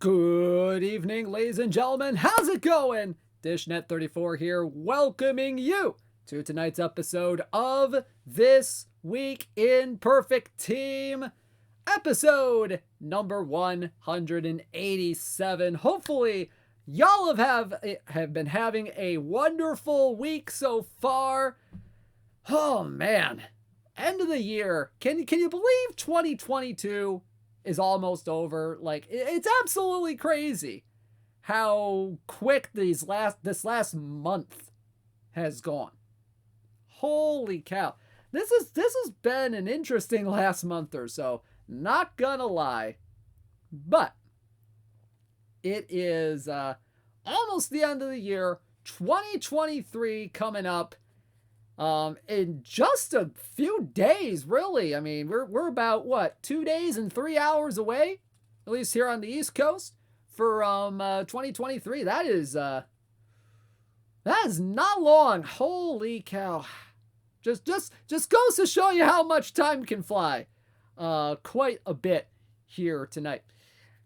Good evening, ladies and gentlemen. How's it going? DishNet34 here, welcoming you to tonight's episode of This Week in Perfect Team, episode number 187. Hopefully, y'all have been having a wonderful week so far. Oh man, end of the year. Can you believe 2022 is almost over? Like, it's absolutely crazy how quick this last month has gone. Holy cow. This has been an interesting last month or so, not gonna lie. But it is almost the end of the year, 2023 coming up. In just a few days, really. I mean, we're about 2 days and 3 hours away, at least here on the East Coast, for 2023. That is not long. Holy cow! Just goes to show you how much time can fly. Quite a bit here tonight.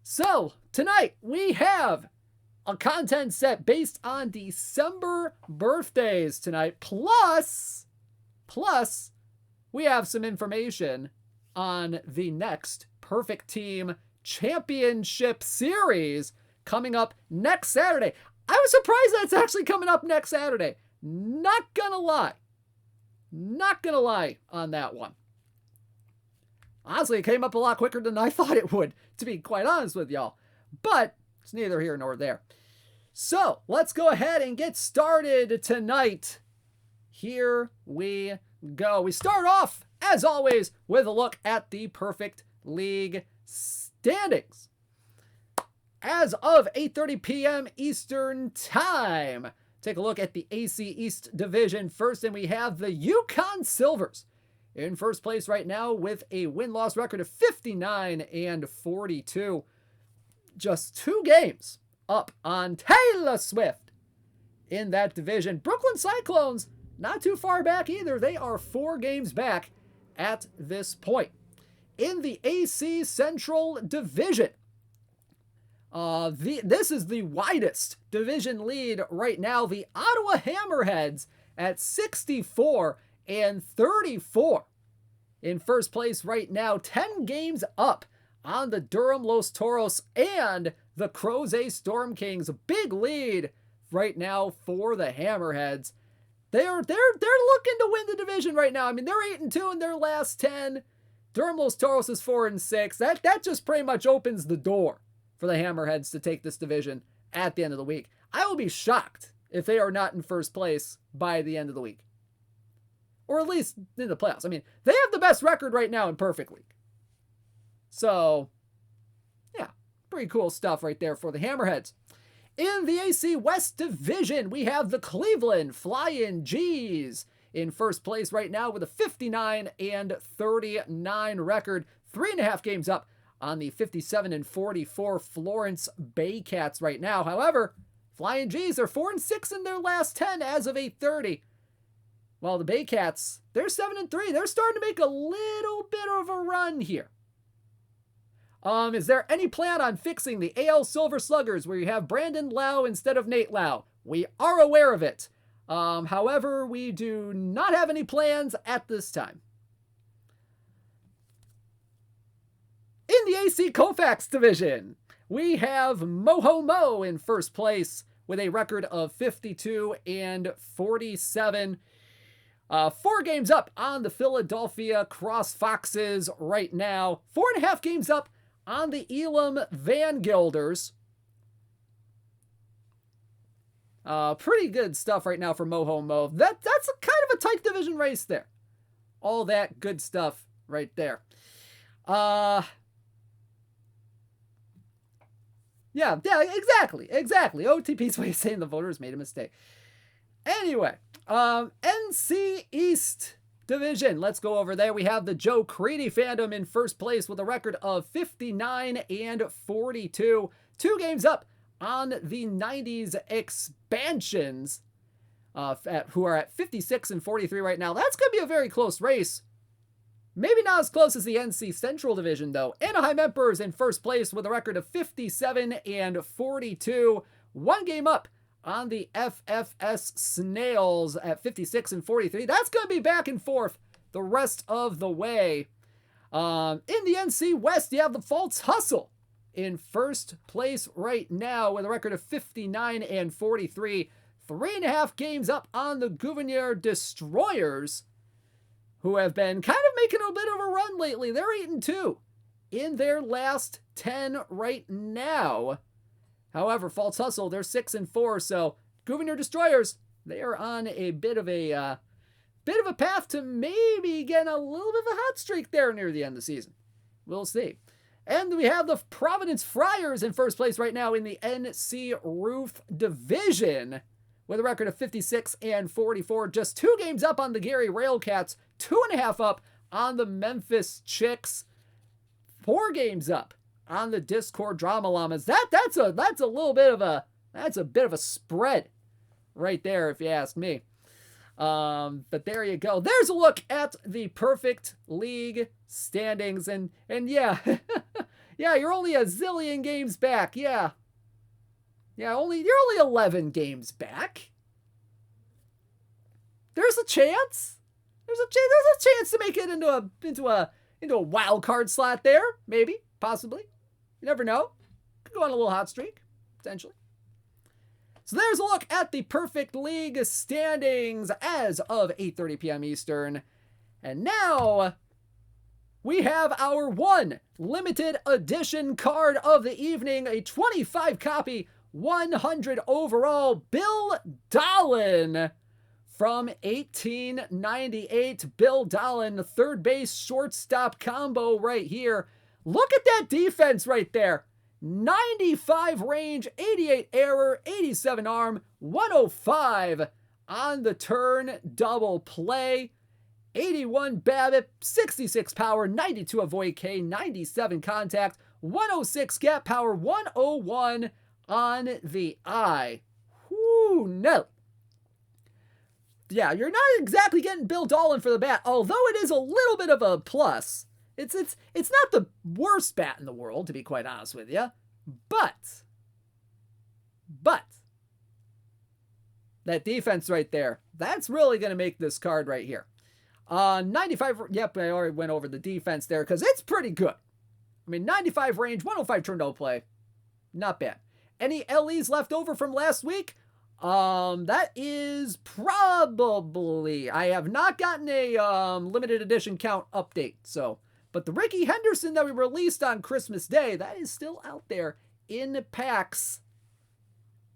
So tonight we have a content set based on December birthdays tonight. Plus, we have some information on the next Perfect Team Championship Series coming up next Saturday. I was surprised that's actually coming up next Saturday. Not gonna lie on that one. Honestly, it came up a lot quicker than I thought it would, to be quite honest with y'all. But it's neither here nor there. So let's go ahead and get started tonight. Here we go. We start off, as always, with a look at the Perfect League standings. As of 8:30 p.m. Eastern Time, take a look at the AC East Division first, and we have the Yukon Silvers in first place right now with a win-loss record of 59-42. Just 2 games up on Taylor Swift in that division. Brooklyn Cyclones, not too far back either. They are 4 games back at this point. In the AC Central Division, this is the widest division lead right now. The Ottawa Hammerheads at 64-34 in first place right now. 10 games up on the Durham Los Toros and the Crozet Storm Kings. A big lead right now for the Hammerheads. They're looking to win the division right now. I mean, they're 8-2 in their last 10. Durham Los Toros is 4-6. That just pretty much opens the door for the Hammerheads to take this division at the end of the week. I will be shocked if they are not in first place by the end of the week, or at least in the playoffs. I mean, they have the best record right now in Perfect League. So, yeah, pretty cool stuff right there for the Hammerheads. In the AC West Division, we have the Cleveland Flying G's in first place right now with a 59-39 record. 3.5 games up on the 57-44 Florence Baycats right now. However, Flying G's are 4-6 in their last 10 as of 8:30. While the Baycats, they're 7-3. They're starting to make a little bit of a run here. Is there any plan on fixing the AL Silver Sluggers where you have Brandon Lau instead of Nate Lau? We are aware of it. However, we do not have any plans at this time. In the AC Koufax Division, we have Moho Mo in first place with a record of 52-47. 4 games up on the Philadelphia Cross Foxes right now. 4.5 games up on the Elam Van Gilders. Pretty good stuff right now for Moho Mo. That's a kind of a tight division race there. All that good stuff right there. Yeah, exactly. OOTP's way of saying the voters made a mistake. Anyway, NC East Division. Let's go over there. We have the Joe Creedy fandom in first place with a record of 59-42. 2 games up on the 90s expansions, who are at 56-43 right now. That's going to be a very close race Maybe not as close as the NC Central Division, though. Anaheim Emperors in first place with a record of 57-42. One game up on the FFS Snails at 56-43. That's going to be back and forth the rest of the way. In the NC West, you have the False Hustle in first place right now with a record of 59-43. 3.5 games up on the Gouverneur Destroyers, who have been kind of making a bit of a run lately. They're 8-2 in their last 10 right now. However, False Hustle, they're 6-4. So Gouverneur Destroyers, they are on a bit of a path to maybe getting a little bit of a hot streak there near the end of the season. We'll see. And we have the Providence Friars in first place right now in the NC Roof Division with a record of 56-44. Just 2 games up on the Gary Railcats, 2.5 up on the Memphis Chicks, 4 games up on the Discord Drama Llamas. That's a bit of a spread right there, if you ask me. But there you go. There's a look at the Perfect League standings, and yeah, yeah, you're only a zillion games back. Yeah, you're only 11 games back. There's a chance. There's a chance to make it into a wild card slot there. Maybe, possibly. You never know. Could go on a little hot streak, potentially. So there's a look at the Perfect League standings as of 8:30 p.m. Eastern. And now we have our one limited edition card of the evening, a 25 copy, 100 overall Bill Dolan from 1898. Bill Dolan, third base shortstop combo right here. Look at that defense right there. 95 range, 88 error, 87 arm, 105 on the turn double play, 81 BABIP, 66 power, 92 avoid K, 97 contact, 106 gap power, 101 on the eye. Whoo, no. Yeah, you're not exactly getting Bill Dolan for the bat, although it is a little bit of a plus. It's not the worst bat in the world, to be quite honest with you. But that defense right there, that's really going to make this card right here. 95, yep, I already went over the defense there because it's pretty good. I mean, 95 range, 105 turn double play, not bad. Any LEs left over from last week? That is probably, I have not gotten a limited edition count update, so... But the Ricky Henderson that we released on Christmas Day, that is still out there in packs.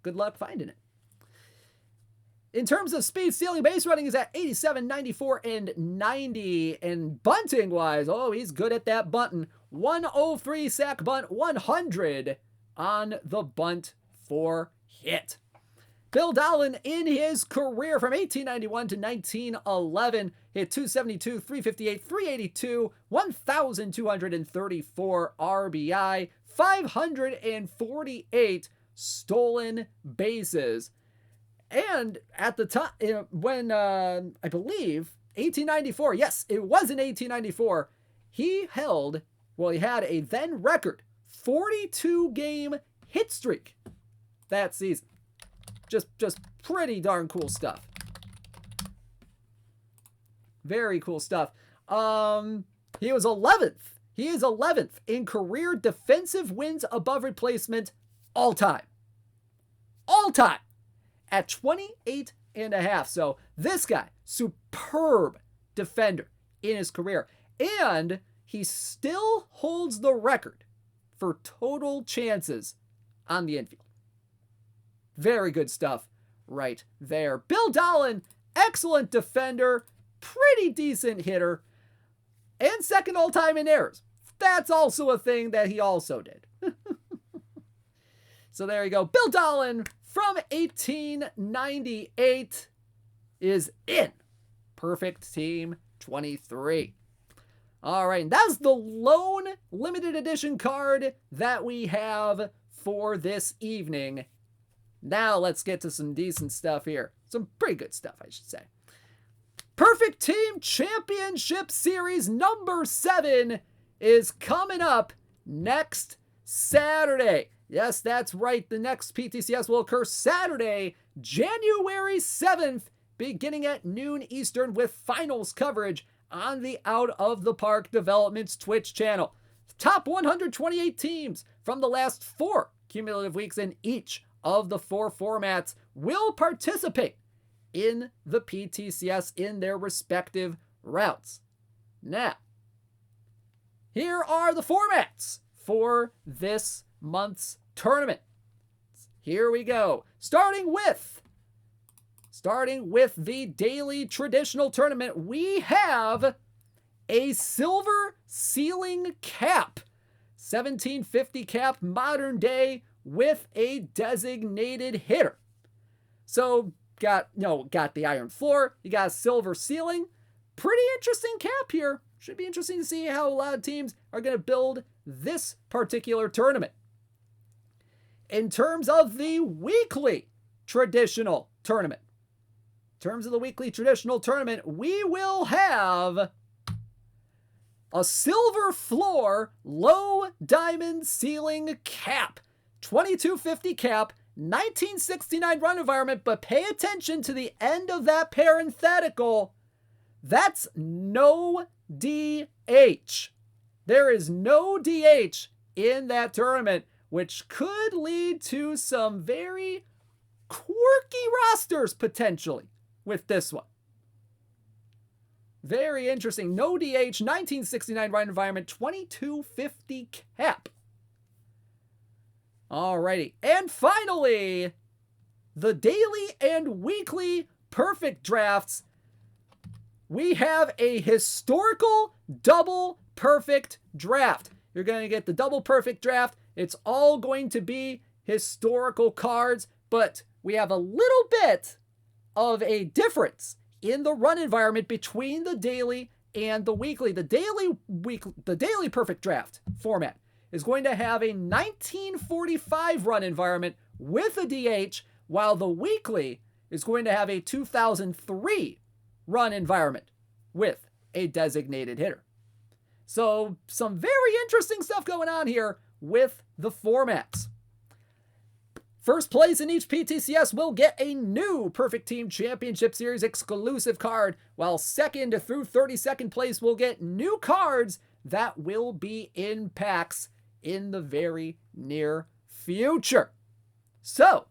Good luck finding it. In terms of speed, stealing base running is at 87, 94, and 90. And bunting-wise, oh, he's good at that bunting. 103 sack bunt, 100 on the bunt for hit. Bill Dolan in his career from 1891 to 1911 hit 272, 358, 382, 1,234 RBI, 548 stolen bases. And at the time, when I believe 1894, yes, it was in 1894, he had a then record 42 game hit streak that season. Just pretty darn cool stuff. Very cool stuff. He was 11th. He is 11th in career defensive wins above replacement all time. All time. At 28.5. So this guy, superb defender in his career. And he still holds the record for total chances on the infield. Very good stuff right there. Bill Dolan, excellent defender, pretty decent hitter, and second all-time in errors. That's also a thing that he also did. So there you go. Bill Dolan from 1898 is in Perfect Team 23. All right, and that's the lone limited edition card that we have for this evening. Now let's get to some decent stuff here. Some pretty good stuff, I should say. Perfect Team Championship Series number 7 is coming up next Saturday. Yes, that's right. The next PTCS will occur Saturday, January 7th, beginning at noon Eastern, with finals coverage on the Out of the Park Developments Twitch channel. Top 128 teams from the last 4 cumulative weeks in each of the 4 formats will participate in the PTCS in their respective routes. Now, here are the formats for this month's tournament. Here we go. Starting with the daily traditional tournament, we have a silver ceiling cap, 1750 cap modern day with a designated hitter. So got the iron floor, you got a silver ceiling. Pretty interesting cap here. Should be interesting to see how a lot of teams are going to build this particular tournament. In terms of the weekly traditional tournament, we will have a silver floor, low diamond ceiling cap, 2250 cap, 1969 run environment, but pay attention to the end of that parenthetical. That's no DH. There is no DH in that tournament, which could lead to some very quirky rosters potentially with this one. Very interesting. No DH, 1969 run environment, 2250 cap. Alrighty. And finally, the daily and weekly perfect drafts. We have a historical double perfect draft. You're going to get the double perfect draft. It's all going to be historical cards, but we have a little bit of a difference in the run environment between the daily and the weekly. The daily perfect draft format is going to have a 1945 run environment with a DH, while the weekly is going to have a 2003 run environment with a designated hitter. So some very interesting stuff going on here with the formats. First place in each PTCS will get a new Perfect Team Championship Series exclusive card, while second through 32nd place will get new cards that will be in packs in the very near future. So,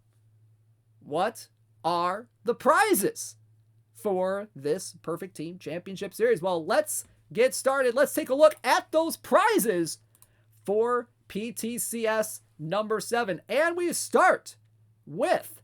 what are the prizes for this Perfect Team Championship Series? Well, let's get started. Let's take a look at those prizes for PTCS number 7. And we start with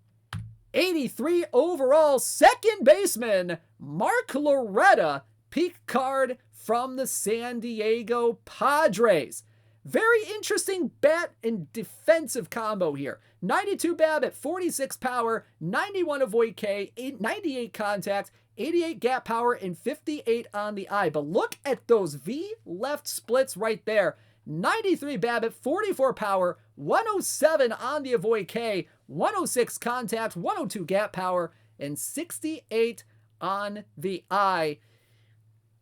83 overall second baseman Mark Loretta, peak card from the San Diego Padres. Very interesting bat and defensive combo here. 92 BABIP, 46 power, 91 avoid K, 98 contact, 88 gap power, and 58 on the eye. But look at those V left splits right there. 93 BABIP, 44 power, 107 on the avoid K, 106 contact, 102 gap power, and 68 on the eye.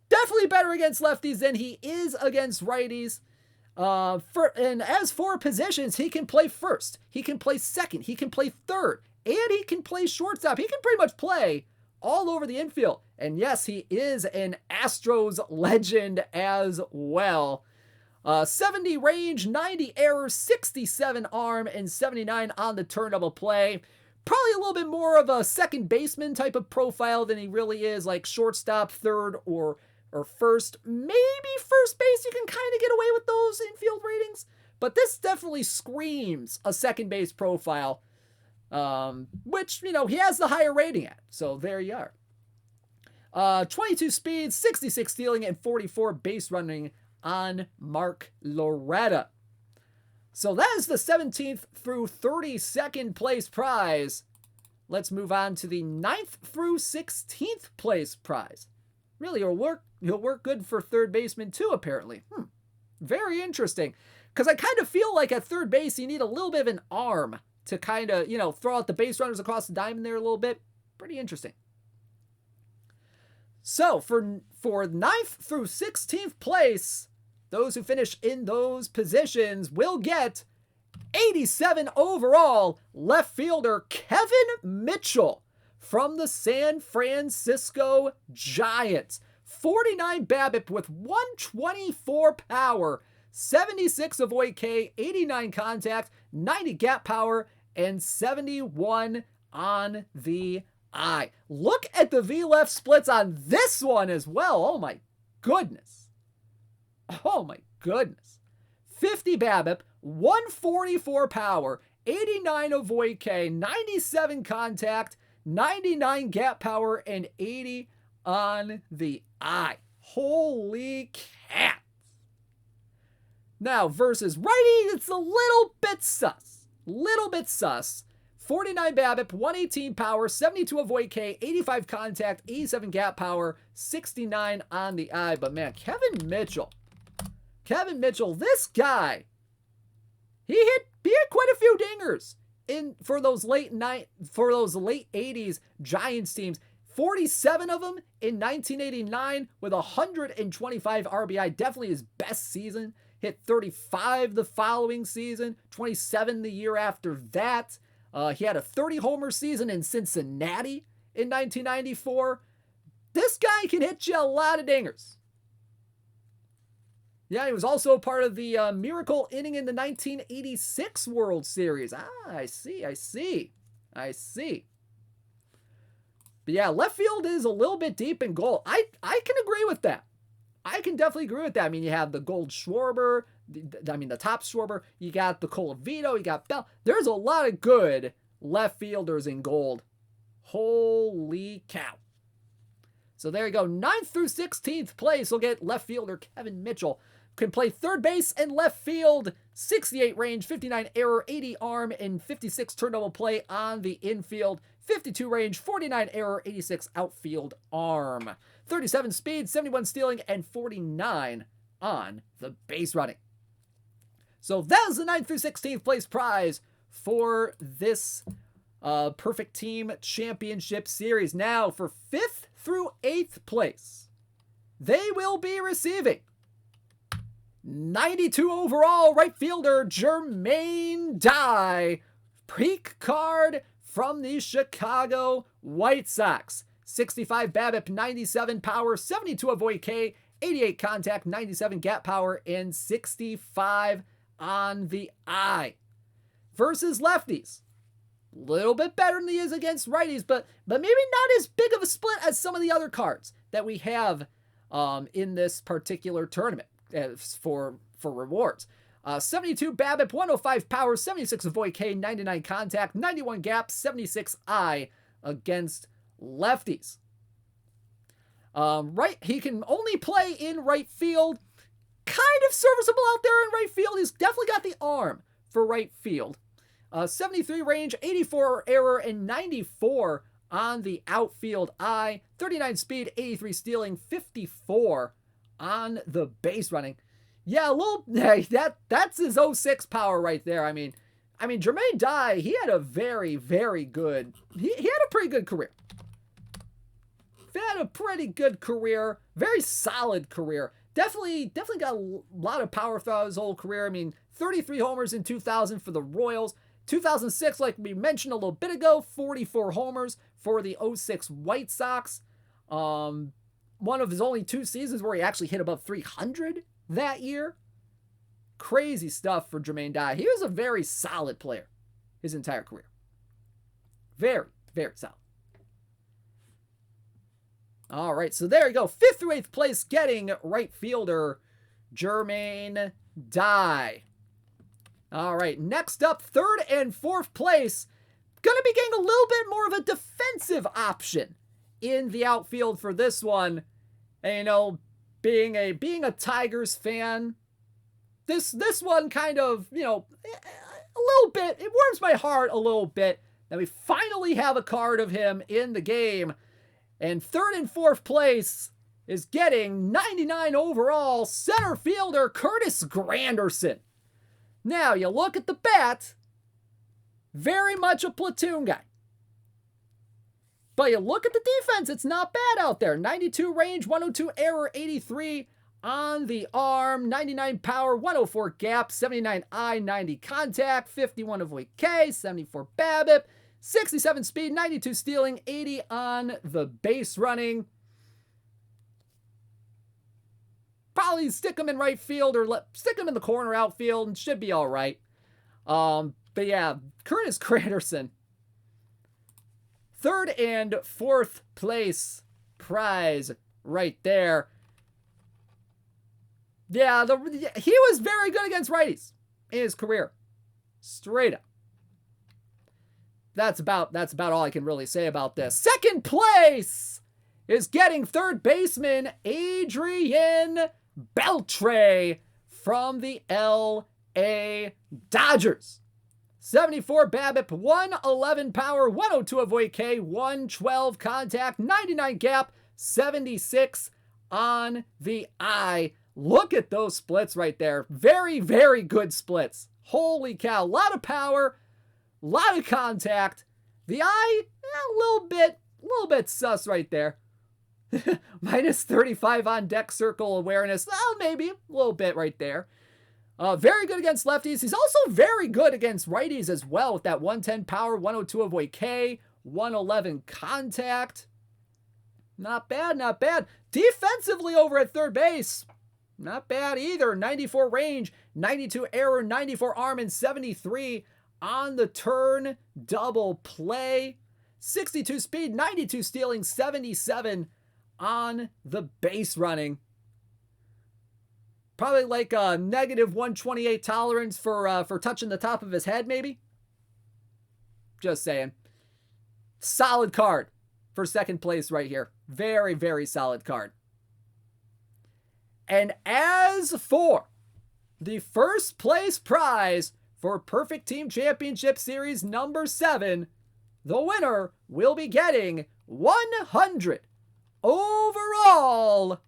Definitely better against lefties than he is against righties. And as for positions, he can play first, he can play second, he can play third, and he can play shortstop. He can pretty much play all over the infield. And yes, he is an Astros legend as well. 70 range, 90 error, 67 arm, and 79 on the turn double play. Probably a little bit more of a second baseman type of profile than he really is like shortstop, third, or first. Maybe first base, you can kind of get away with those infield ratings. But this definitely screams a second base profile, which, he has the higher rating at. So there you are. 22 speed, 66 stealing, and 44 base running on Mark Loretta. So that is the 17th through 32nd place prize. Let's move on to the 9th through 16th place prize. Really, he'll work good for third baseman too, apparently. Very interesting. Because I kind of feel like at third base, you need a little bit of an arm to kind of, throw out the base runners across the diamond there a little bit. Pretty interesting. So for 9th through 16th place, those who finish in those positions will get 87 overall left fielder Kevin Mitchell from the San Francisco Giants. 49 BABIP with 124 power, 76 avoid K, 89 contact, 90 gap power, and 71 on the eye. Look at the V-left splits on this one as well. Oh my goodness. Oh my goodness. 50 BABIP, 144 power, 89 avoid K, 97 contact, 99 gap power, and 80 on the eye. Holy cats. Now, versus righty, it's a little bit sus. 49 BABIP, 118 power, 72 avoid K, 85 contact, 87 gap power, 69 on the eye. But man, Kevin Mitchell, this guy, he hit quite a few dingers for those late 80s Giants teams. 47 of them in 1989 with 125 RBI, definitely his best season. Hit 35 the following season, 27 the year after that. He had a 30-homer season in Cincinnati in 1994. This guy can hit you a lot of dingers. Yeah, he was also a part of the miracle inning in the 1986 World Series. I see. But yeah, left field is a little bit deep in gold. I can agree with that. I can definitely agree with that. I mean, you have the Gold Schwarber, the top Schwarber. You got the Colavito, you got Bell. There's a lot of good left fielders in gold. Holy cow. So there you go. 9th through 16th place will get left fielder Kevin Mitchell. Can play third base and left field. 68 range, 59 error, 80 arm, and 56 turn double play on the infield. 52 range, 49 error, 86 outfield arm. 37 speed, 71 stealing, and 49 on the base running. So that is the 9th through 16th place prize for this Perfect Team Championship Series. Now for 5th through 8th place, they will be receiving 92 overall right fielder Jermaine Dye, peak card from the Chicago White Sox. 65 BABIP, 97 power, 72 avoid K, 88 contact, 97 gap power, and 65 on the eye. Versus lefties. Little bit better than he is against righties, but maybe not as big of a split as some of the other cards that we have in this particular tournament for rewards. 72 BABIP, 105 power, 76 avoid K, 99 contact, 91 gap, 76 eye against lefties. He can only play in right field. Kind of serviceable out there in right field. He's definitely got the arm for right field. 73 range, 84 error, and 94 on the outfield eye. 39 speed, 83 stealing, 54 on the base running. Yeah, that's his 06 power right there. I mean, Jermaine Dye, he had a very, very good, he had a pretty good career. Very solid career. Definitely got a lot of power throughout his whole career. I mean, 33 homers in 2000 for the Royals. 2006, like we mentioned a little bit ago, 44 homers for the 06 White Sox. One of his only 2 seasons where he actually hit above 300 that year. Crazy stuff for Jermaine Dye. He was a very solid player his entire career. Very, very solid. All right, so there you go. 5th through 8th place getting right fielder Jermaine Dye. All right, next up, 3rd and 4th place. Going to be getting a little bit more of a defensive option in the outfield for this one. And, being a Tigers fan, this one kind of, a little bit, it warms my heart a little bit that we finally have a card of him in the game. And 3rd and 4th place is getting 99 overall center fielder Curtis Granderson. Now, you look at the bat, very much a platoon guy. But you look at the defense, it's not bad out there. 92 range, 102 error, 83 on the arm, 99 power, 104 gap, 79 eye, 90 contact, 51 avoid K, 74 BABIP, 67 speed, 92 stealing, 80 on the base running. Probably stick him in right field or stick him in the corner outfield and should be all right. But yeah, Curtis Granderson, third and fourth place prize right there. Yeah, he was very good against righties in his career. Straight up. That's about all I can really say about this. Second place is getting third baseman Adrian Beltre from the LA Dodgers. 74 BABIP, 111 power, 102 avoid K, 112 contact, 99 gap, 76 on the eye. Look at those splits right there. Very, very good splits. Holy cow. A lot of power, a lot of contact. The eye, a little bit sus right there. Minus 35 on deck circle awareness. Well, maybe a little bit right there. Very good against lefties. He's also very good against righties as well with that 110 power, 102 avoid K, 111 contact. Not bad, not bad. Defensively over at third base, not bad either. 94 range, 92 error, 94 arm, and 73 on the turn. Double play. 62 speed, 92 stealing, 77 on the base running. Probably like a negative 128 tolerance for touching the top of his head, maybe. Just saying. Solid card for second place right here. Very, very solid card. And as for the first place prize for Perfect Team Championship Series number 7, the winner will be getting 100 overall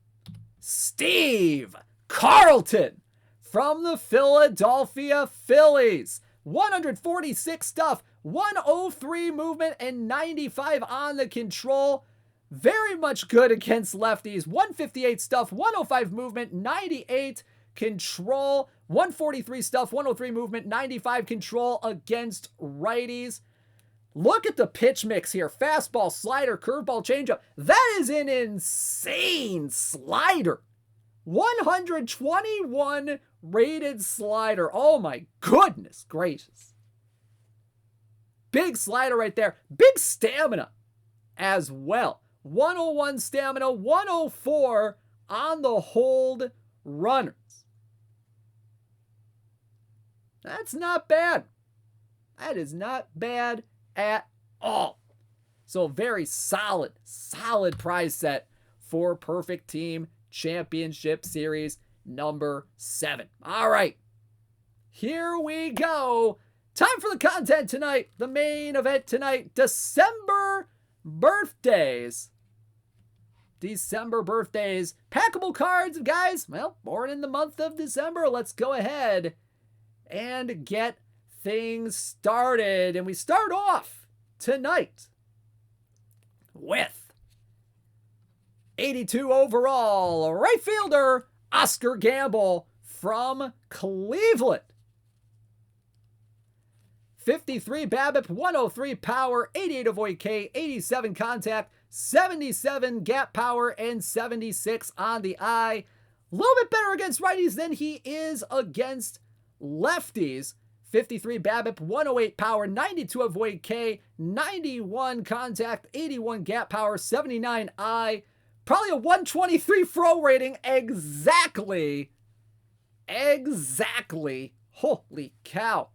Steve Carlton from the Philadelphia Phillies. 146 stuff, 103 movement, and 95 on the control. Very much good against lefties. 158 stuff, 105 movement, 98 control. 143 stuff, 103 movement, 95 control against righties. Look at the pitch mix here. Fastball, slider, curveball, changeup. That is an insane slider. 121 rated slider. Oh my goodness gracious. Big slider right there. Big stamina as well. 101 stamina, 104 on the hold runners. That's not bad. That is not bad at all. So very solid prize set for Perfect Team Championship Series number 7. All right, here we go. Time for the content tonight. The main event tonight, December birthdays. December birthdays. Packable cards, guys. Well, born in the month of December. Let's go ahead and get things started. And we start off tonight with 82 overall right fielder Oscar Gamble from Cleveland. 53 BABIP, 103 power, 88 avoid K, 87 contact, 77 gap power, and 76 on the eye. A little bit better against righties than he is against lefties. 53 BABIP, 108 power, 92 avoid K, 91 contact, 81 gap power, 79 eye. Probably a 123 throw rating. Exactly. Holy cow.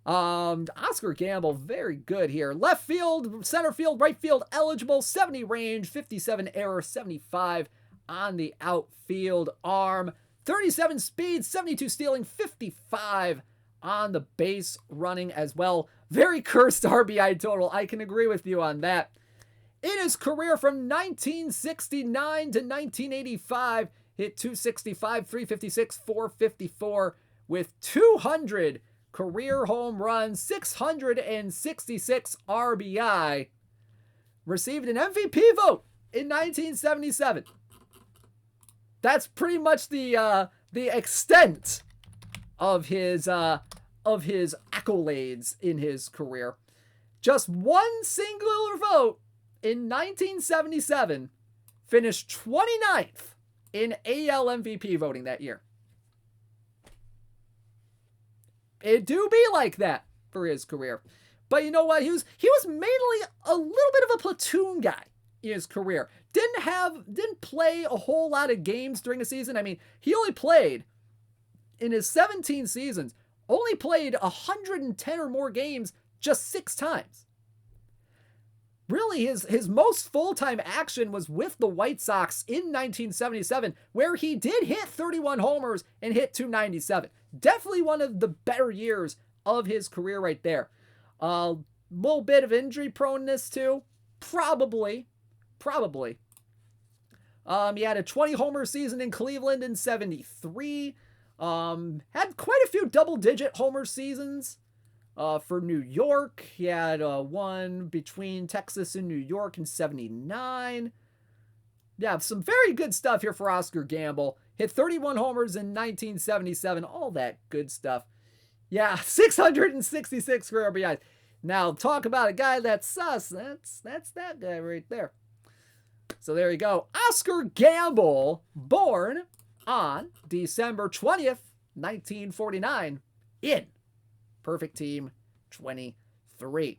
Oscar Gamble, very good here. Left field, center field, right field eligible. 70 range, 57 error, 75 on the outfield arm. 37 speed, 72 stealing, 55 on the base running as well. Very cursed RBI total. I can agree with you on that. In his career from 1969 to 1985, hit 265, 356, 454 with 200 career home runs, 666 RBI. received an MVP vote in 1977. That's pretty much the extent of his accolades in his career. Just one singular vote in 1977 finished 29th in AL MVP voting that year. It do be like that for his career. But you know what? He was mainly a little bit of a platoon guy in his career. Didn't play a whole lot of games during the season. I mean, he only played in his 17 seasons, only played 110 or more games just 6 times. Really, his most full-time action was with the White Sox in 1977, where he did hit 31 homers and hit 297. Definitely one of the better years of his career right there. A little bit of injury proneness too. Probably. He had a 20 homer season in Cleveland in 73. Had quite a few double-digit homer seasons for New York. He had one between Texas and New York in 79. Yeah, some very good stuff here for Oscar Gamble. Hit 31 homers in 1977. All that good stuff. Yeah, 666 career RBIs. Now, talk about a guy that's sus. That's that guy right there. So there you go. Oscar Gamble, born on December 20th, 1949, in Perfect Team 23.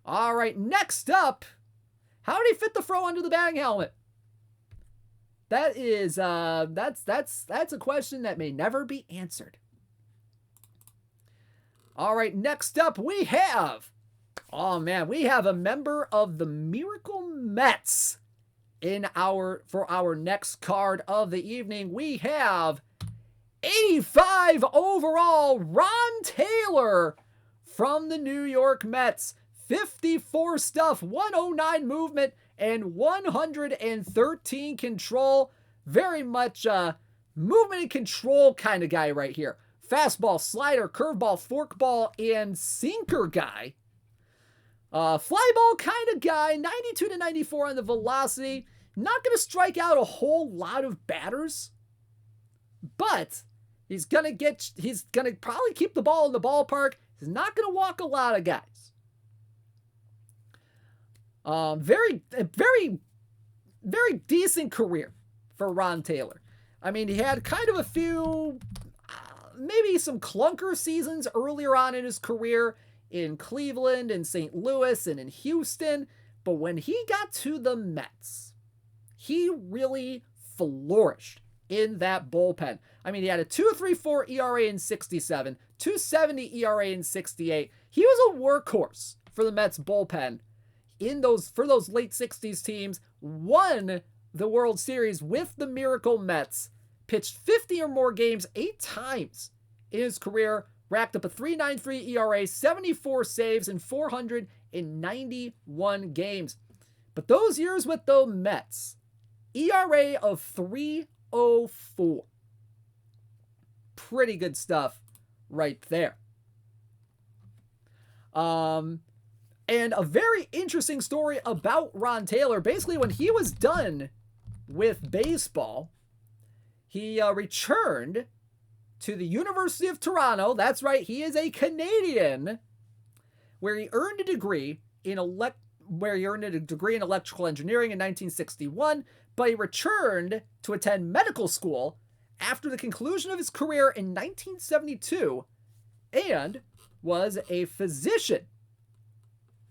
All right, next up, how did he fit the throw under the batting helmet? That is, that's a question that may never be answered. All right, next up we have a member of the Miracle Mets for our next card of the evening. We have 85 overall Ron Taylor from the New York Mets. 54 stuff, 109 movement, and 113 control. Very much movement and control kind of guy right here. Fastball, slider, curveball, forkball, and sinker guy. Fly ball kind of guy, 92 to 94 on the velocity. Not going to strike out a whole lot of batters, but he's going to probably keep the ball in the ballpark. He's not going to walk a lot of guys. Very decent career for Ron Taylor. I mean, he had kind of a few, maybe some clunker seasons earlier on in his career in Cleveland and St. Louis and in Houston. But when he got to the Mets, he really flourished in that bullpen. I mean, he had a 2.34 ERA in 67, 2.70 ERA in 68. He was a workhorse for the Mets bullpen for those late 60s teams. Won the World Series with the Miracle Mets. Pitched 50 or more games 8 times in his career. Racked up a 3.93 ERA, 74 saves in 491 games. But those years with the Mets, ERA of 3.04. Pretty good stuff right there. And a very interesting story about Ron Taylor. Basically, when he was done with baseball, he returned to the University of Toronto. That's right, he is a Canadian, where he earned a degree in electrical engineering in 1961, but he returned to attend medical school after the conclusion of his career in 1972 and was a physician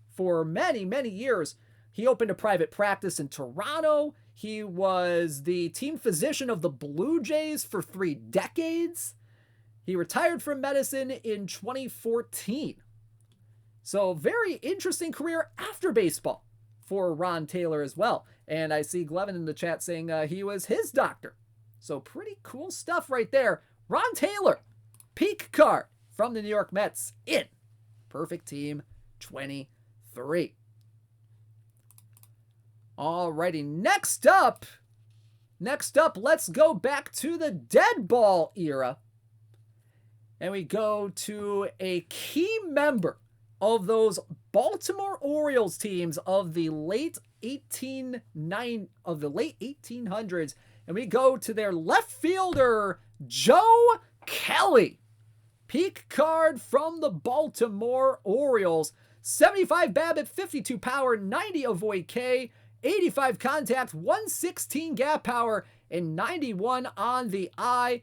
for many, many years. He opened a private practice in Toronto. He was the team physician of the Blue Jays for 3 decades. He retired from medicine in 2014. So very interesting career after baseball for Ron Taylor as well. And I see Glevin in the chat saying he was his doctor. So pretty cool stuff right there. Ron Taylor, peak card from the New York Mets in Perfect Team 23. Alrighty, next up, let's go back to the dead ball era. And we go to a key member of those Baltimore Orioles teams of the late 1800s, and we go to their left fielder, Joe Kelly. Peak card from the Baltimore Orioles. 75 BABIP, 52 power, 90 avoid K, 85 contact, 116 gap power, and 91 on the eye.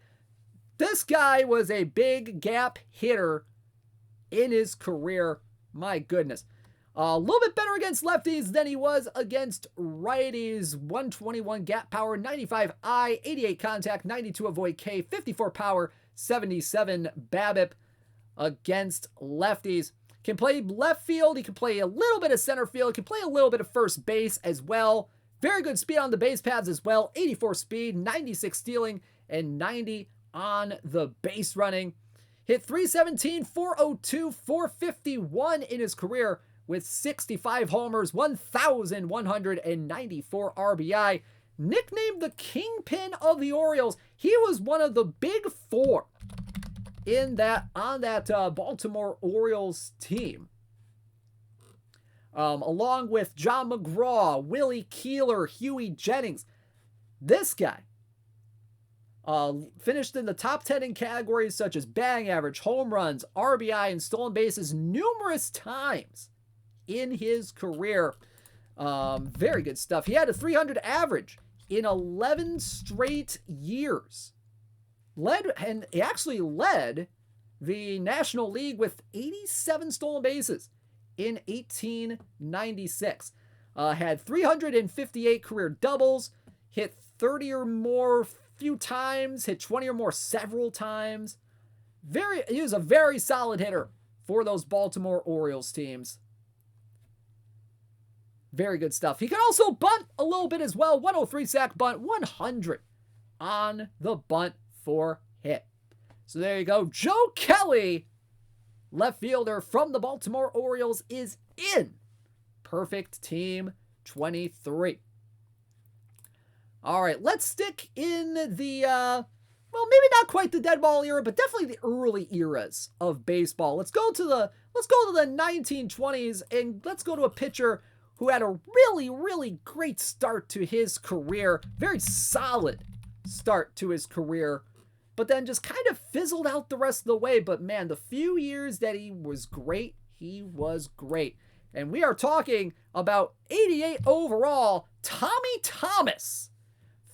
This guy was a big gap hitter in his career. My goodness. A little bit better against lefties than he was against righties. 121 gap power, 95 eye, 88 contact, 92 avoid K, 54 power, 77 BABIP against lefties. Can play left field. He can play a little bit of center field. He can play a little bit of first base as well. Very good speed on the base paths as well. 84 speed, 96 stealing, and 90 on the base running. Hit 317, 402, 451 in his career with 65 homers, 1,194 RBI. Nicknamed the Kingpin of the Orioles, he was one of the big four on that Baltimore Orioles team. Along with John McGraw, Willie Keeler, Huey Jennings. This guy finished in the top 10 in categories such as batting average, home runs, RBI, and stolen bases numerous times in his career. Very good stuff. He had a 300 average in 11 straight years. He actually led the National League with 87 stolen bases in 1896. Had 358 career doubles, hit 30 or more few times, hit 20 or more several times. He was a very solid hitter for those Baltimore Orioles teams. Very good stuff. He can also bunt a little bit as well. 103 sack bunt, 100 on the bunt for hit. So there you go. Joe Kelly, left fielder from the Baltimore Orioles, is in Perfect Team 23. All right, let's stick in the, maybe not quite the dead ball era, but definitely the early eras of baseball. Let's go to the 1920s, and let's go to a pitcher who had a really, really great start to his career. Very solid start to his career, but then just kind of fizzled out the rest of the way. But man, the few years that he was great, he was great. And we are talking about 88 overall, Tommy Thomas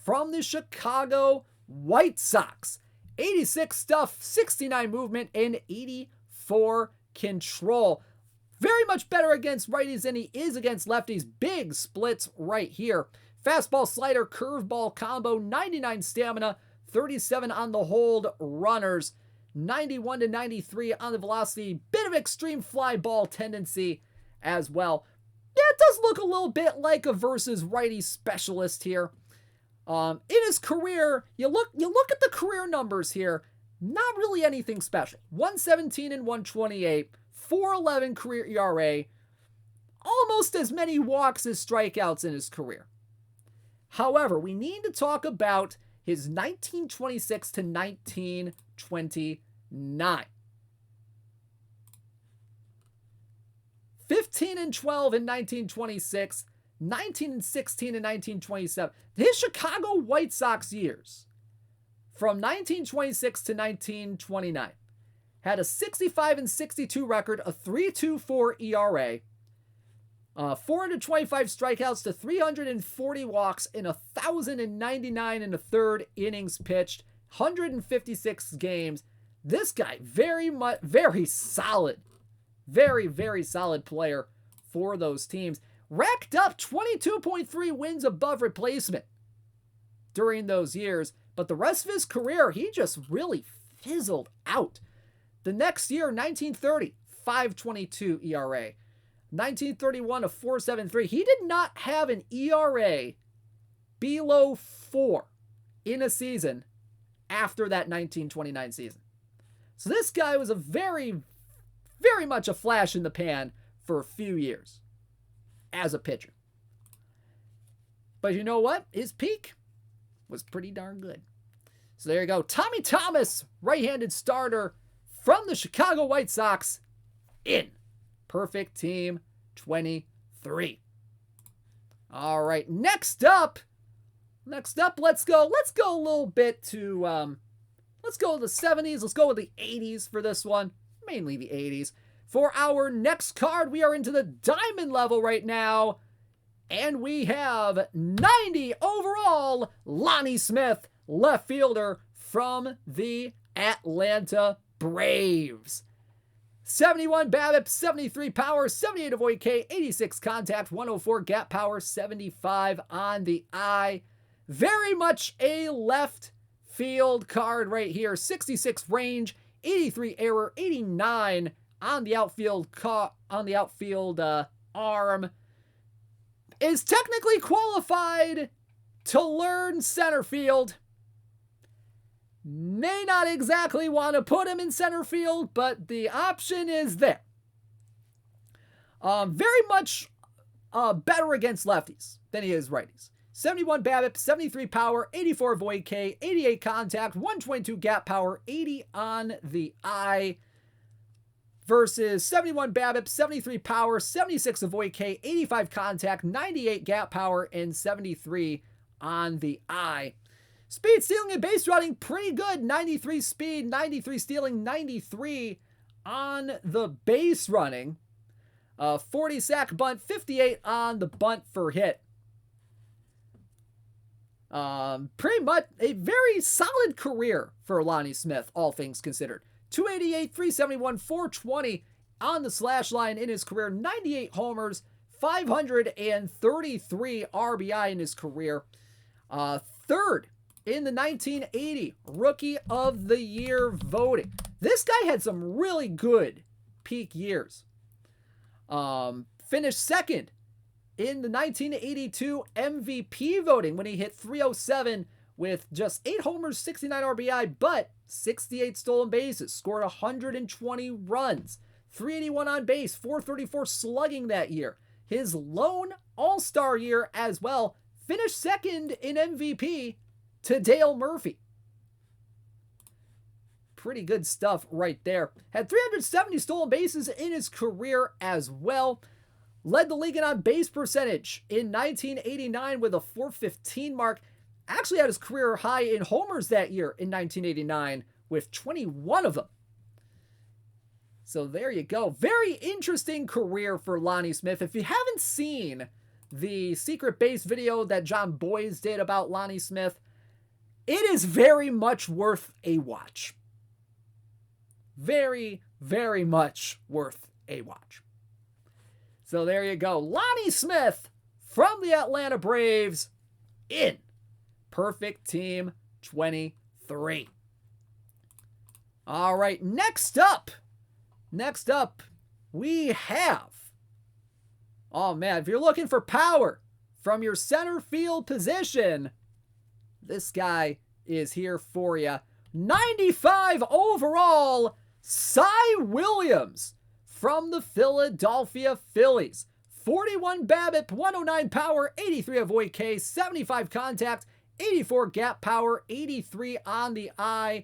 from the Chicago White Sox. 86 stuff, 69 movement, and 84 control. Very much better against righties than he is against lefties. Big splits right here. Fastball, slider, curveball combo, 99 stamina, 37 on the hold runners, 91 to 93 on the velocity. Bit of extreme fly ball tendency as well. Yeah, it does look a little bit like a versus righty specialist here. In his career, you look at the career numbers here. Not really anything special. 117 and 128. 4.11 career ERA, almost as many walks as strikeouts in his career. However, we need to talk about his 1926 to 1929. 15 and 12 in 1926, 19 and 16 in 1927. His Chicago White Sox years, from 1926 to 1929. Had a 65 and 62 record, a 3.24 ERA, 425 strikeouts to 340 walks in 1,099 and a third innings pitched, 156 games. This guy, very solid, very solid player for those teams. Racked up 22.3 wins above replacement during those years, but the rest of his career, he just really fizzled out. The next year, 1930, 5.22 ERA. 1931, a 4.73. He did not have an ERA below 4 in a season after that 1929 season. So this guy was a very much a flash in the pan for a few years as a pitcher. But you know what? His peak was pretty darn good. So there you go. Tommy Thomas, right-handed starter from the Chicago White Sox, in Perfect Team 2023. All right, next up, let's go a little bit to, let's go to the 70s. Let's go with the 80s for this one, mainly the 80s. For our next card, we are into the diamond level right now, and we have 90 overall, Lonnie Smith, left fielder from the Atlanta Braves. 71 BABIP, 73 power, 78 avoid K, 86 contact, 104 gap power, 75 on the eye. Very much a left field card right here. 66 range, 83 error, 89 on the outfield arm. Is technically qualified to learn center field. May not exactly want to put him in center field, but the option is there. Very much better against lefties than he is righties. 71 BABIP, 73 power, 84 avoid K, 88 contact, 122 gap power, 80 on the eye. Versus 71 BABIP, 73 power, 76 avoid K, 85 contact, 98 gap power, and 73 on the eye. Speed, stealing, and base running, pretty good. 93 speed, 93 stealing, 93 on the base running. 40 sack bunt, 58 on the bunt for hit. Pretty much a very solid career for Lonnie Smith, all things considered. 288, 371, 420 on the slash line in his career. 98 homers, 533 RBI in his career. Third in the 1980 Rookie of the Year voting. This guy had some really good peak years. Finished second in the 1982 MVP voting when he hit 307 with just 8 homers, 69 RBI, but 68 stolen bases, scored 120 runs, 381 on base, 434 slugging that year. His lone All-Star year as well, finished second in MVP to Dale Murphy. Pretty good stuff right there. Had 370 stolen bases in his career as well. Led the league in on base percentage in 1989 with a .415 mark. Actually had his career high in homers that year in 1989 with 21 of them. So there you go. Very interesting career for Lonnie Smith. If you haven't seen the secret base video that John Boyes did about Lonnie Smith, it is very much worth a watch. Very, very much worth a watch. So there you go. Lonnie Smith from the Atlanta Braves in Perfect Team 23. All right, next up, we have, oh man, if you're looking for power from your center field position, this guy is here for you. 95 overall, Cy Williams from the Philadelphia Phillies. 41 BABIP, 109 power, 83 avoid K, 75 contact, 84 gap power, 83 on the eye.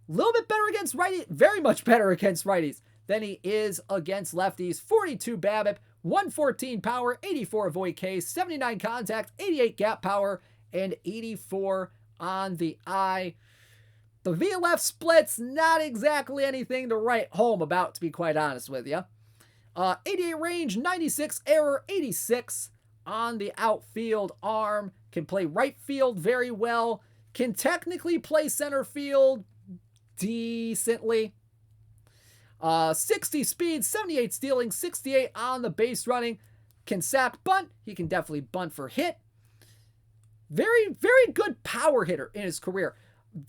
A little bit better against righties, very much better against righties than he is against lefties. 42 BABIP, 114 power, 84 avoid K, 79 contact, 88 gap power, and 84 on the eye. The VLF split's not exactly anything to write home about, to be quite honest with you. 88 range, 96 error, 86 on the outfield arm. Can play right field very well. Can technically play center field decently. 60 speed, 78 stealing, 68 on the base running. Can sack bunt. He can definitely bunt for hit. Very, very good power hitter in his career.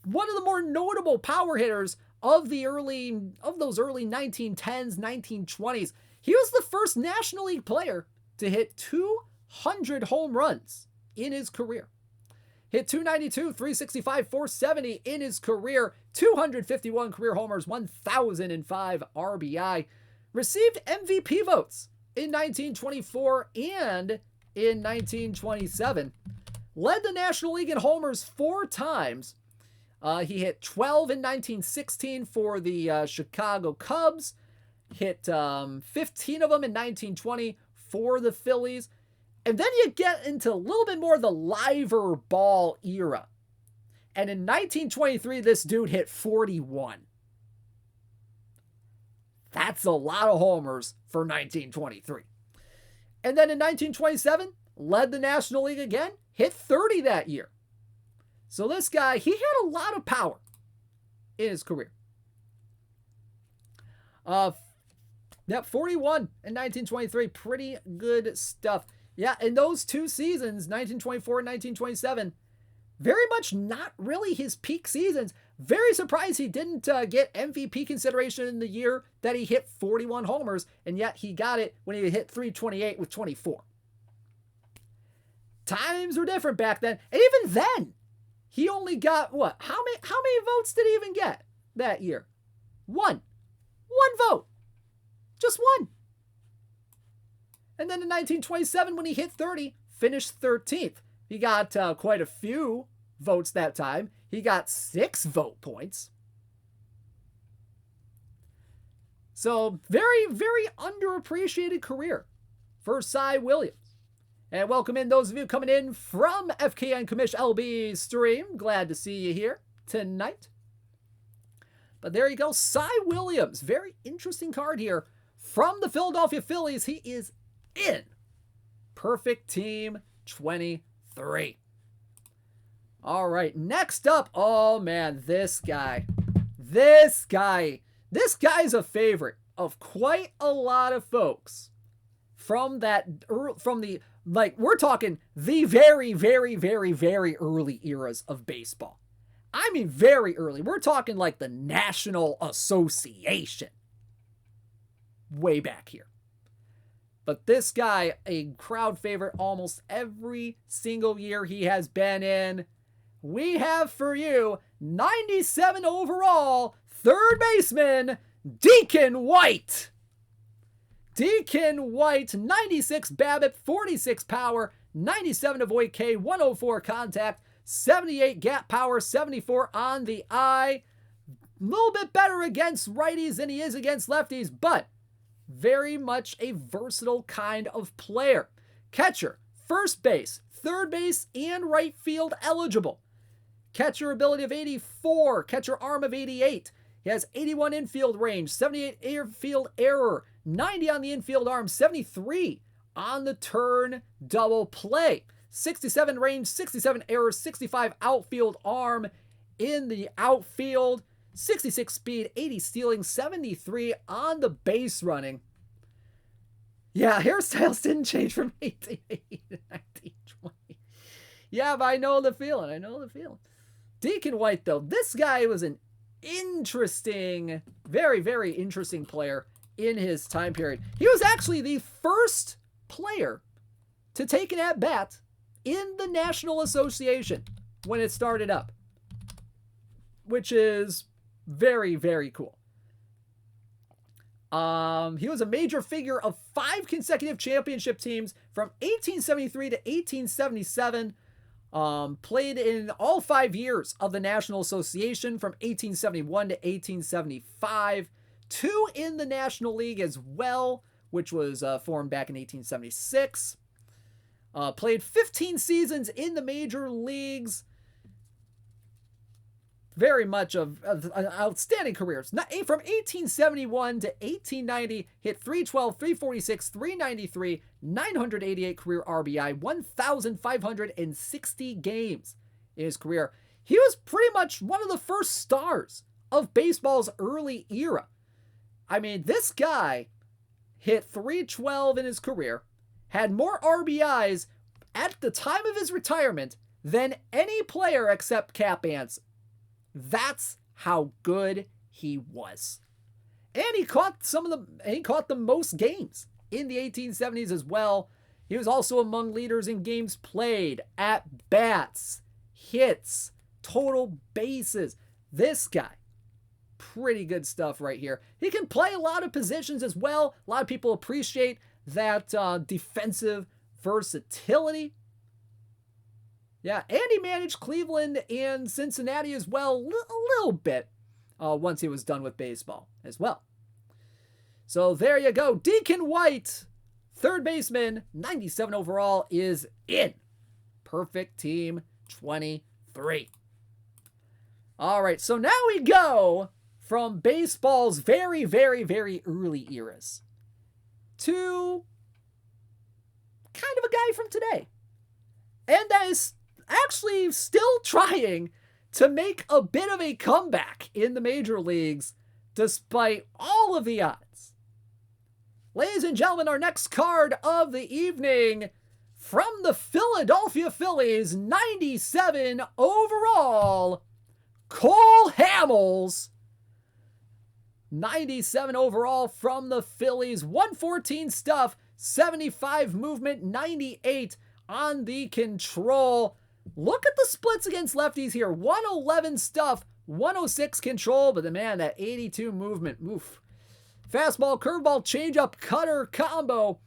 One of the more notable power hitters of those early 1910s, 1920s. He was the first National League player to hit 200 home runs in his career. Hit 292, 365, 470 in his career. 251 career homers, 1,005 RBI. Received MVP votes in 1924 and in 1927. Led the National League in homers 4 times. He hit 12 in 1916 for the Chicago Cubs. Hit 15 of them in 1920, for the Phillies. And then you get into a little bit more of the liver ball era. And in 1923, this dude hit 41. That's a lot of homers for 1923. And then in 1927, led the National League again, hit 30 that year. So this guy, he had a lot of power in his career. 41 in 1923. Pretty good stuff. Yeah, in those two seasons, 1924 and 1927, very much not really his peak seasons. Very surprised he didn't get MVP consideration in the year that he hit 41 homers, and yet he got it when he hit 328 with 24. Times were different back then, and even then, he only got what? How many votes did he even get that year? One vote, just one. And then in 1927, when he hit 30, finished 13th. He got quite a few votes that time. He got 6 vote points. So very, very underappreciated career for Cy Williams. And welcome in those of you coming in from FKN Commish LB stream. Glad to see you here tonight. But there you go, Cy Williams. Very interesting card here from the Philadelphia Phillies. He is in Perfect Team 23. All right, next up, oh man, this guy's a favorite of quite a lot of folks from the, like, we're talking the very, very, very, very early eras of baseball. I mean, very early. We're talking like the National Association. Way back here. But this guy, a crowd favorite almost every single year he has been in. We have for you 97 overall, third baseman, Deacon White. Deacon White, 96 BABIP, 46 power, 97 avoid K, 104 contact, 78 gap power, 74 on the eye. A little bit better against righties than he is against lefties, but very much a versatile kind of player. Catcher, first base, third base, and right field eligible. Catcher ability of 84, catcher arm of 88. He has 81 infield range, 78 airfield error, 90 on the infield arm, 73 on the turn double play. 67 range, 67 error, 65 outfield arm in the outfield. 66 speed, 80 stealing, 73 on the base running. Yeah, hairstyles didn't change from 1880 to 1920. Yeah, but I know the feeling. Deacon White, though, this guy was an interesting, very, very interesting player in his time period. He was actually the first player to take an at-bat in the National Association when it started up, which is very, very cool. He was a major figure of 5 consecutive championship teams from 1873 to 1877. Played in all 5 years of the National Association from 1871 to 1875. 2 in the National League as well, which was formed back in 1876. Played 15 seasons in the major leagues. Very much of an outstanding career. From 1871 to 1890, hit 312, 346, 393, 988 career RBI, 1,560 games in his career. He was pretty much one of the first stars of baseball's early era. I mean, this guy hit 312 in his career, had more RBIs at the time of his retirement than any player except Cap Anson. That's how good he was. And he caught the most games in the 1870s as well. He was also among leaders in games played, at bats, hits, total bases. This guy, pretty good stuff right here. He can play a lot of positions as well. A lot of people appreciate that defensive versatility. Yeah, and he managed Cleveland and Cincinnati as well a little bit once he was done with baseball as well. So there you go. Deacon White third baseman, 97 overall, is in. Perfect team 23. All right, so now we go from baseball's very, very, very early eras to kind of a guy from today. And that is actually still trying to make a bit of a comeback in the major leagues despite all of the odds. Ladies and gentlemen, our next card of the evening from the Philadelphia Phillies, 97 overall, Cole Hamels. 97 overall from the Phillies, 114 stuff, 75 movement, 98 on the control. Look at the splits against lefties here. 111 stuff, 106 control, but the man, that 82 movement, oof. Fastball, curveball, changeup, cutter combo.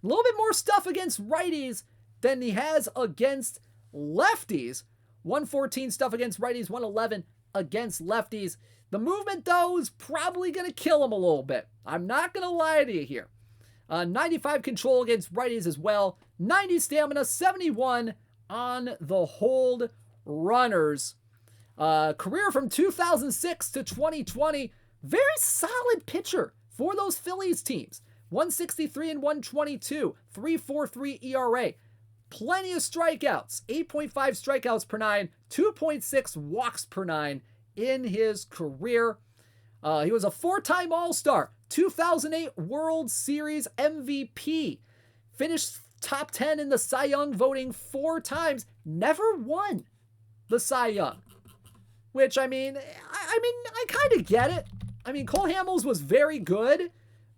A little bit more stuff against righties than he has against lefties. 114 stuff against righties, 111 against lefties. The movement, though, is probably going to kill him a little bit. I'm not going to lie to you here. 95 control against righties as well. 90 stamina, 71 on the hold runners. Career from 2006 to 2020. Very solid pitcher for those Phillies teams. 163 and 122. 3.43 ERA. Plenty of strikeouts. 8.5 strikeouts per nine. 2.6 walks per nine in his career. He was a four-time All-Star. 2008 World Series MVP. Finished top 10 in the Cy Young voting 4 times. Never won the Cy Young. Which, I mean, I kind of get it. I mean, Cole Hamels was very good,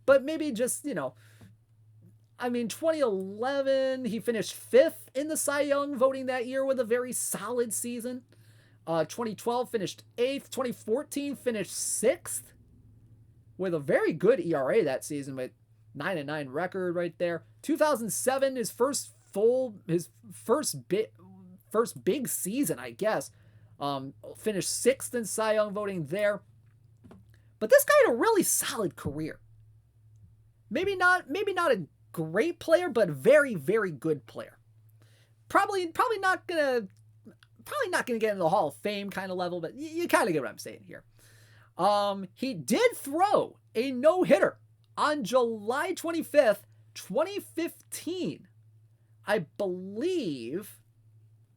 but maybe just, 2011, he finished 5th in the Cy Young voting that year with a very solid season. 2012 finished 8th. 2014 finished 6th with a very good ERA that season with 9-9 record right there. 2007, his first big season, I guess. Finished 6th in Cy Young voting there. But this guy had a really solid career. Maybe not a great player, but a very, very good player. Probably not gonna get into the Hall of Fame kind of level, but you kind of get what I'm saying here. He did throw a no-hitter on July 25th, 2015. I believe.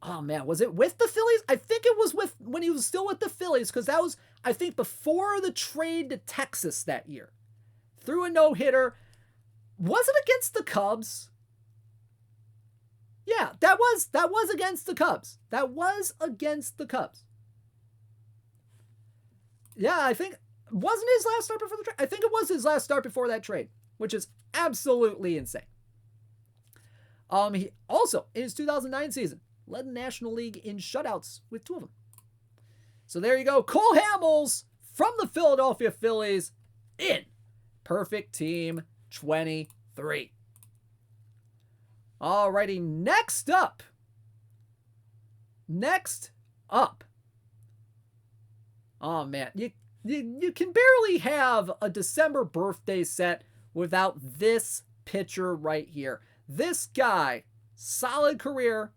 Oh man, was it with the Phillies? I think it was when he was still with the Phillies, because that was, I think, before the trade to Texas that year. Threw a no-hitter. Was it against the Cubs? Yeah, that was against the Cubs. That was against the Cubs. Yeah, I think, wasn't his last start before the trade? I think it was his last start before that trade, which is absolutely insane. He also, in his 2009 season, led the National League in shutouts with 2 of them. So there you go. Cole Hamels from the Philadelphia Phillies in Perfect Team 23. Alrighty, next up. Oh man, you can barely have a December birthday set without this pitcher right here. This guy, solid career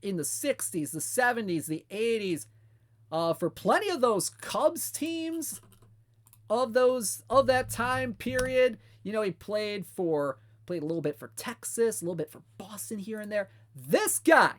in the 60s, the 70s, the 80s, for plenty of those Cubs teams of that time period. He played a little bit for Texas, a little bit for Boston here and there. This guy,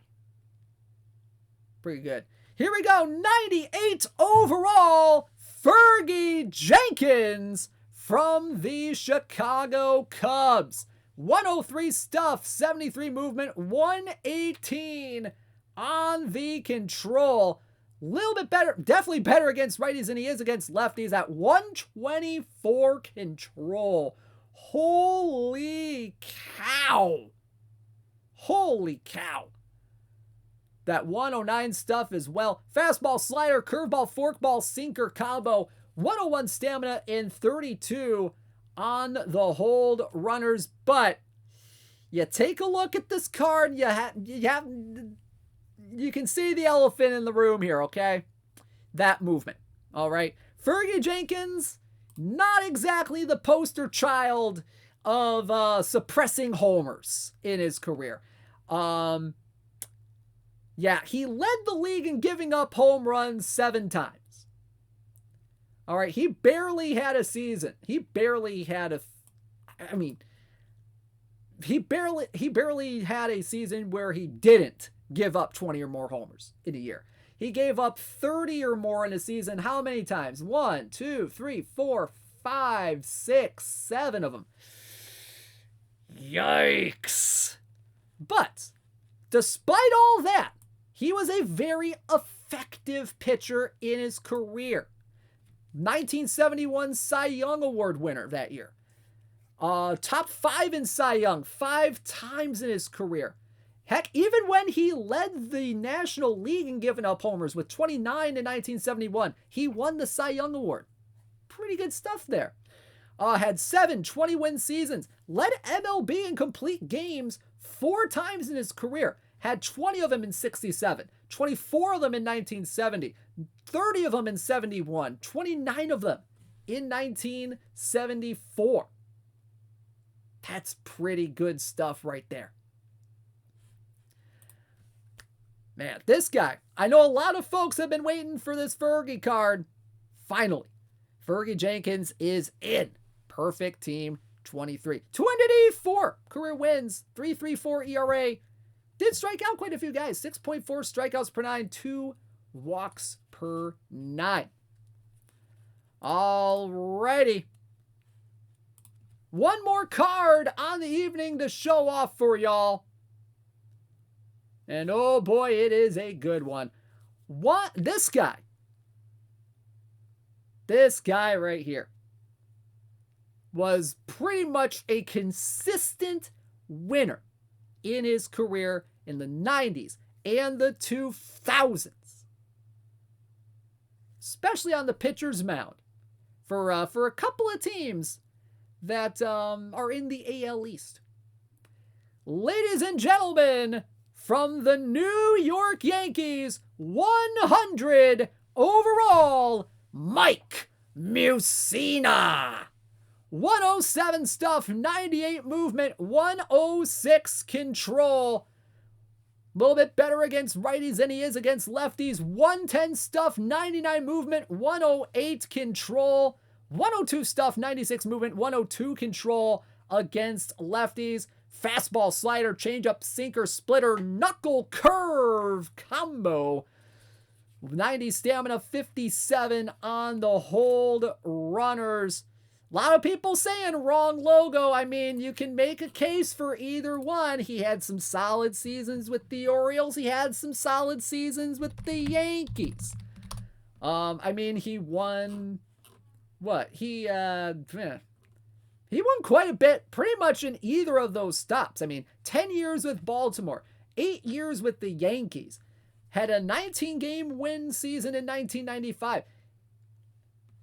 pretty good. Here we go, 98 overall, Fergie Jenkins from the Chicago Cubs. 103 stuff, 73 movement, 118 on the control. Little bit better, definitely better against righties than he is against lefties at 124 control. Holy cow. Holy cow. That 109 stuff as well. Fastball, slider, curveball, forkball, sinker combo. 101 stamina and 32 on the hold runners. But you take a look at this card, you can see the elephant in the room here, okay? That movement. All right. Fergie Jenkins, not exactly the poster child of suppressing homers in his career. Yeah, he led the league in giving up home runs 7 times. All right, he barely had a season. He barely had a season where he didn't give up 20 or more homers in a year. He gave up 30 or more in a season. How many times? 1, 2, 3, 4, 5, 6, 7 of them. Yikes. But despite all that, he was a very effective pitcher in his career. 1971 Cy Young Award winner that year. Top 5 in Cy Young 5 times in his career. Heck, even when he led the National League in giving up homers with 29 in 1971, he won the Cy Young Award. Pretty good stuff there. Had 7 20-win seasons. Led MLB in complete games 4 times in his career. Had 20 of them in 67, 24 of them in 1970, 30 of them in 71, 29 of them in 1974. That's pretty good stuff right there. Man, this guy, I know a lot of folks have been waiting for this Fergie card. Finally, Fergie Jenkins is in. Perfect team 23. 284 career wins, 3.34 ERA. Did strike out quite a few guys. 6.4 strikeouts per 9, 2 walks per 9. Alrighty. One more card on the evening to show off for y'all. And oh boy, it is a good one. This guy right here was pretty much a consistent winner in his career in the 90s and the 2000s. Especially on the pitcher's mound for a couple of teams that are in the AL East. Ladies and gentlemen, from the New York Yankees, 100 overall, Mike Mussina. 107 stuff, 98 movement, 106 control. A little bit better against righties than he is against lefties. 110 stuff, 99 movement, 108 control. 102 stuff, 96 movement, 102 control against lefties. Fastball, slider, changeup, sinker, splitter, knuckle, curve combo. 90 stamina, 57 on the hold runners. A lot of people saying wrong logo. I mean, you can make a case for either one. He had some solid seasons with the Orioles. He had some solid seasons with the Yankees. I mean, he won what? He won quite a bit pretty much in either of those stops. I mean, 10 years with Baltimore, 8 years with the Yankees. Had a 19-game win season in 1995.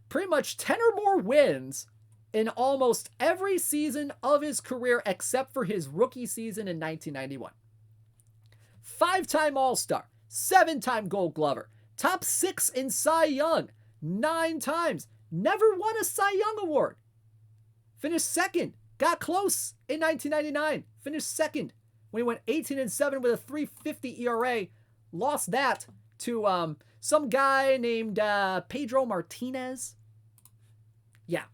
Pretty much 10 or more wins in almost every season of his career except for his rookie season in 1991. 5-time All-Star, 7-time Gold Glover, top 6 in Cy Young, 9 times, never won a Cy Young award. Finished second, got close in 1999, finished second when he went 18-7 with a 3.50 ERA, lost that to some guy named Pedro Martinez. Yeah.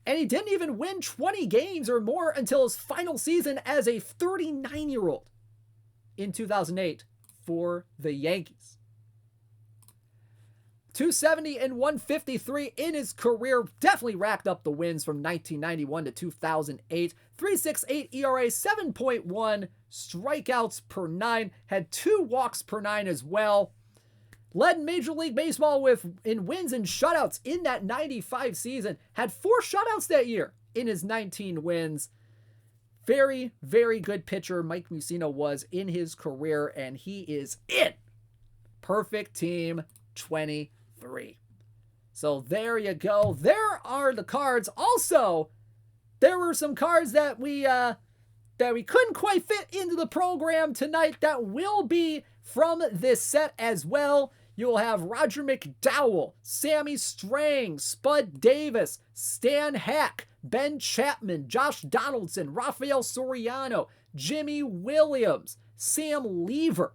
And he didn't even win 20 games or more until his final season as a 39-year-old in 2008 for the Yankees. 270 and 153 in his career. Definitely racked up the wins from 1991 to 2008. 3.68 ERA, 7.1 strikeouts per 9. Had 2 walks per 9 as well. Led Major League Baseball in wins and shutouts in that 95 season. Had 4 shutouts that year in his 19 wins. Very, very good pitcher Mike Mussina was in his career, and he is in. Perfect team 23. So there you go. There are the cards. Also, there were some cards that we couldn't quite fit into the program tonight that will be from this set as well. You'll have Roger McDowell, Sammy Strang, Spud Davis, Stan Hack, Ben Chapman, Josh Donaldson, Rafael Soriano, Jimmy Williams, Sam Lever.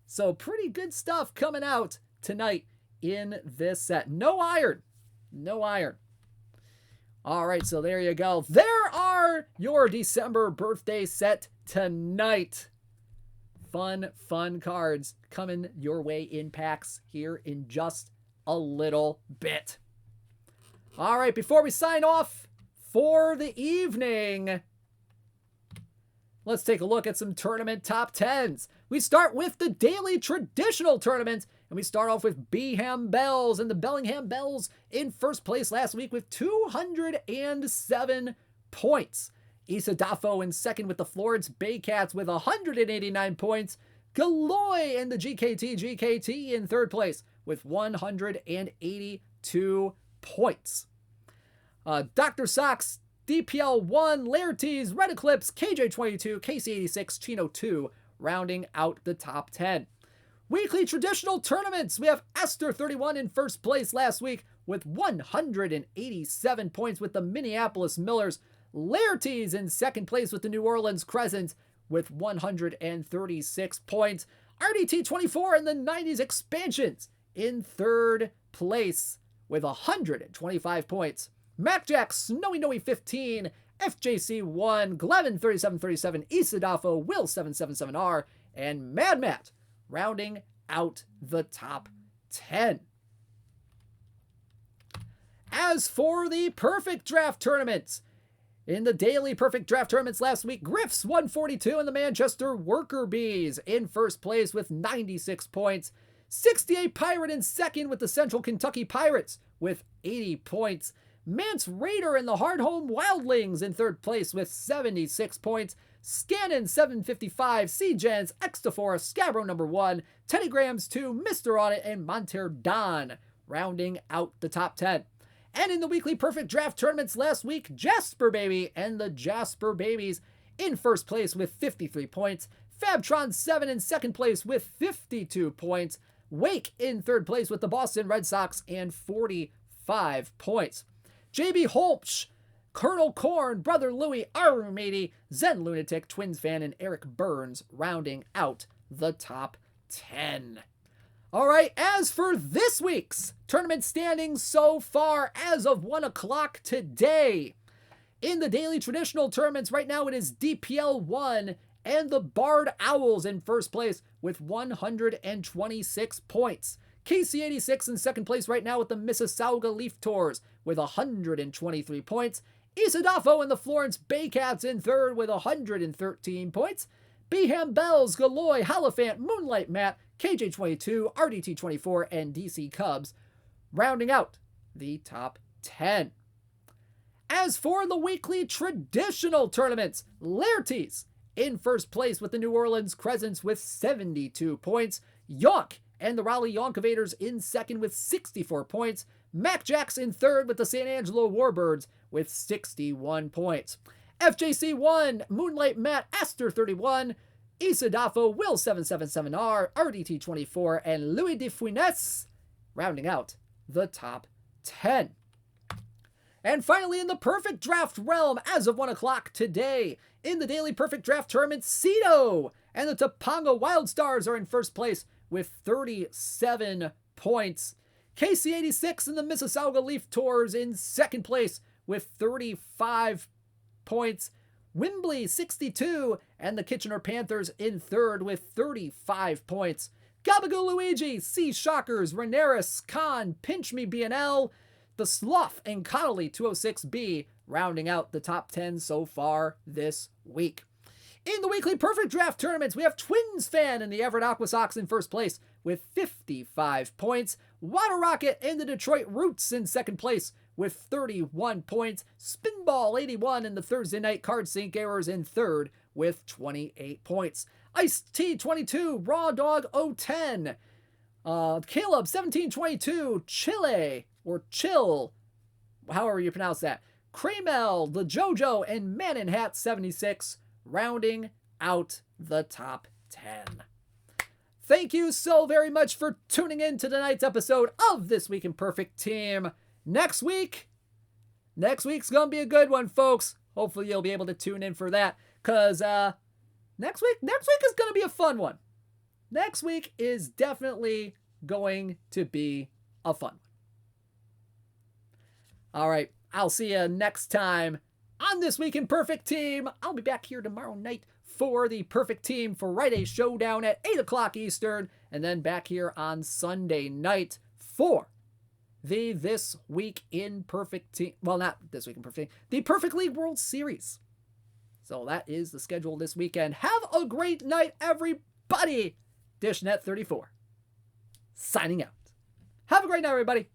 So pretty good stuff coming out tonight in this set. No iron. No iron. All right, so there you go. There are your December birthday set tonight. Fun cards coming your way in packs here in just a little bit. All right, before we sign off for the evening, let's take a look at some tournament top 10s. We start with the daily traditional tournament, and we start off with Beham Bells, and the Bellingham Bells in first place last week with 207 points. Issa Dafo in second with the Florence Baycats with 189 points. Galoy and the GKT in third place with 182 points. Dr. Sox, DPL 1, Laertes, Red Eclipse, KJ22, KC86, Chino 2, rounding out the top 10. Weekly traditional tournaments. We have Esther 31 in first place last week with 187 points with the Minneapolis Millers. Laertes in second place with the New Orleans Crescent with 136 points. RDT 24 and the 90s Expansions in third place with 125 points. MacJack, Snowy Noe 15, FJC 1, Glevin 3737, Isadafo, Will 777R, and Mad Matt rounding out the top 10. As for the Perfect Draft tournaments, in the daily Perfect Draft tournaments last week, Griff's 142 and the Manchester Worker Bees in first place with 96 points. 68 Pirate in second with the Central Kentucky Pirates with 80 points. Mance Raider and the Hardhome Wildlings in third place with 76 points. Scannon 755, C-Gens, Extafor, Scabro number 1, Teddy Grams 2, Mr. Audit, and Monter Don rounding out the top 10. And in the weekly Perfect Draft tournaments last week, Jasper Baby and the Jasper Babies in first place with 53 points. Fabtron 7 in second place with 52 points. Wake in third place with the Boston Red Sox and 45 points. JB Holtz, Colonel Korn, Brother Louie, Armady, Zen Lunatic, Twins Fan, and Eric Burns rounding out the top 10. All right, as for this week's tournament standings so far as of 1 o'clock today, in the daily traditional tournaments right now it is DPL 1 and the Bard Owls in first place with 126 points. KC86 in second place right now with the Mississauga Leaf Tours with 123 points. Isadafo and the Florence Baycats in third with 113 points. Beham Bells, Galoy, Haliphant, Moonlight Matt, KJ22, RDT24, and DC Cubs rounding out the top 10. As for the weekly traditional tournaments, Laertes in first place with the New Orleans Crescents with 72 points. Yonk and the Raleigh Yonkovators in second with 64 points. MacJacks in third with the San Angelo Warbirds with 61 points. FJC 1, Moonlight Matt, Esther 31, Isadafo, Will 777R, RDT 24, and Louis de Funes rounding out the top 10. And finally, in the Perfect Draft realm, as of 1 o'clock today, in the daily Perfect Draft tournament, Cito and the Topanga Wild Stars are in first place with 37 points. KC86 and the Mississauga Leaf Tours in second place with 35 points. Wembley 62 and the Kitchener Panthers in third with 35 points. Gabagoo Luigi, Sea Shockers, Renaris, Khan, Pinch Me BNL, the Slough, and Connolly 206B rounding out the top 10 so far this week. In the weekly Perfect Draft tournaments, we have Twins Fan and the Everett Aqua Sox in first place with 55 points. Water Rocket and the Detroit Roots in second place with 31 points. Spinball 81 and the Thursday Night Card Sync Errors in third with 28 points. Ice T 22, Raw Dog 010, Caleb 1722, Chile, or Chill, however you pronounce that, Kramel, the JoJo, and Man in Hat 76 rounding out the top 10. Thank you so very much for tuning in to tonight's episode of This Week in Perfect Team. Next week, Next week's going to be a good one, folks. Hopefully you'll be able to tune in for that, because next week is going to be a fun one. Next week is definitely going to be a fun one. All right, I'll see you next time on This Week in Perfect Team. I'll be back here tomorrow night for the Perfect Team Friday Showdown at 8 o'clock Eastern, and then back here on Sunday night for the This Week in Perfect Team. Well, not This Week in Perfect Team, the Perfect League World Series. So that is the schedule this weekend. Have a great night, everybody. DishNet34 signing out. Have a great night, everybody.